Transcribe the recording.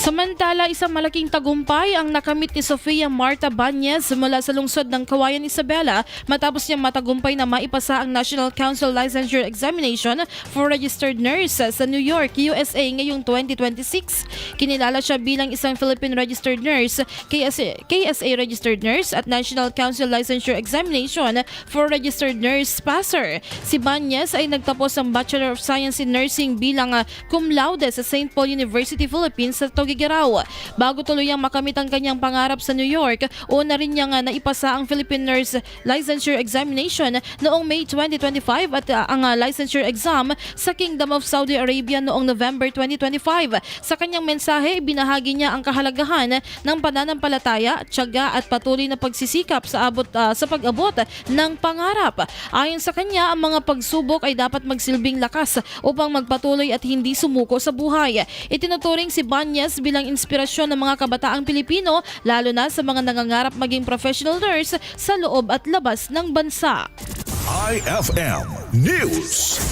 Samantala, isang malaking tagumpay ang nakamit ni Sofia Marta Bañez mula sa lungsod ng Cauayan, Isabela matapos niyang matagumpay na maipasa ang National Council Licensure Examination for Registered Nurse sa New York, USA ngayong 2026. Kinilala siya bilang isang Philippine Registered Nurse, KSA Registered Nurse at National Council Licensure Examination for Registered Nurse passer. Si Bañez ay nagtapos ng Bachelor of Science in Nursing bilang cum laude sa St. Paul University, Philippines sa Tugigaraw. Bago tuluyang makamit ang kanyang pangarap sa New York, una rin niyang naipasa ang Philippine Nurse Licensure Examination noong May 2025 at ang licensure exam sa Kingdom of Saudi Arabia noong November 2025. Sa kanyang mensahe, binahagi niya ang kahalagahan ng pananampalataya, tiyaga at patuloy na pagsisikap sa pag-abot ng pangarap. Ayon sa kanya, ang mga pagsubok ay dapat magsilbing lakas upang magpatuloy at hindi sumuko sa buhay. Itinuturing si Bañez bilang inspirasyon ng mga kabataang Pilipino, lalo na sa mga nangangarap maging professional nurse sa loob at labas ng bansa. IFM News.